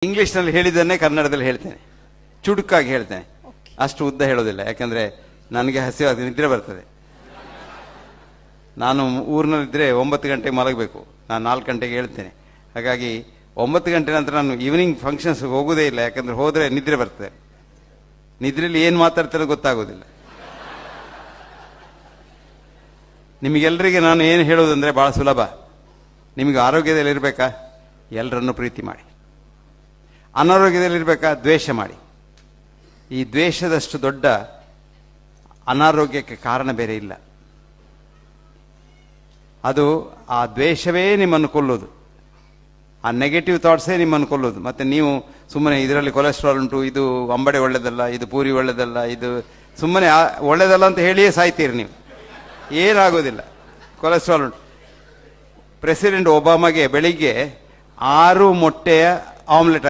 ಇಂಗ್ಲಿಷ್ನಲ್ಲಿ ಹೇಳಿದ್ದನ್ನೇ ಕನ್ನಡದಲ್ಲಿ ಹೇಳ್ತೇನೆ, ಚುಡುಕಾಗಿ ಹೇಳ್ತೇನೆ, ಅಷ್ಟು ಉದ್ದ ಹೇಳೋದಿಲ್ಲ. ಯಾಕಂದ್ರೆ ನನಗೆ ಹಸಿವಾಗ್ತದೆ, ನಿದ್ರೆ ಬರ್ತದೆ. ನಾನು ಊರಿನಲ್ಲಿದ್ದರೆ 9 ಗಂಟೆಗೆ ಮಲಗಬೇಕು, ನಾನು 4 ಗಂಟೆಗೆ ಹೇಳ್ತೇನೆ. ಹಾಗಾಗಿ 9 ಗಂಟೆ ನಂತರ ನಾನು ಈವ್ನಿಂಗ್ ಫಂಕ್ಷನ್ಸ್ ಹೋಗೋದೇ ಇಲ್ಲ. ಯಾಕಂದ್ರೆ ಹೋದರೆ ನಿದ್ರೆ ಬರ್ತದೆ. ನಿದ್ರೆಯಲ್ಲಿ ಏನು ಮಾತಾಡ್ತಾರೆ ಗೊತ್ತಾಗೋದಿಲ್ಲ. ನಿಮಗೆಲ್ಲರಿಗೆ ನಾನು ಏನು ಹೇಳೋದಂದ್ರೆ ಬಹಳ ಸುಲಭ. ನಿಮಗೆ ಆರೋಗ್ಯದಲ್ಲಿ ಇರಬೇಕಾ, ಎಲ್ಲರನ್ನು ಪ್ರೀತಿ ಮಾಡಿ. ಅನಾರೋಗ್ಯದಲ್ಲಿರ್ಬೇಕಾ, ದ್ವೇಷ ಮಾಡಿ. ಈ ದ್ವೇಷದಷ್ಟು ದೊಡ್ಡ ಅನಾರೋಗ್ಯಕ್ಕೆ ಕಾರಣ ಬೇರೆ ಇಲ್ಲ. ಅದು ಆ ದ್ವೇಷವೇ ನಿಮ್ಮನ್ನು ಕೊಲ್ಲೋದು, ಆ ನೆಗೆಟಿವ್ ಥಾಟ್ಸೇ ನಿಮ್ಮನ್ನು ಕೊಲ್ಲೋದು. ಮತ್ತೆ ನೀವು ಸುಮ್ಮನೆ ಇದರಲ್ಲಿ ಕೊಲೆಸ್ಟ್ರಾಲ್ ಉಂಟು, ಇದು ಅಂಬಡೆ ಒಳ್ಳೆದಲ್ಲ, ಇದು ಪೂರಿ ಒಳ್ಳೆದಲ್ಲ, ಇದು ಸುಮ್ಮನೆ ಒಳ್ಳೆದಲ್ಲ ಅಂತ ಹೇಳಿಯೇ ಸಾಯ್ತೀರಿ ನೀವು. ಏನಾಗೋದಿಲ್ಲ. ಕೊಲೆಸ್ಟ್ರಾಲ್ ಉಂಟು. ಪ್ರೆಸಿಡೆಂಟ್ ಒಬಾಮಾಗೆ ಬೆಳಿಗ್ಗೆ 6 ಮೊಟ್ಟೆಯ ಆಮ್ಲೆಟ್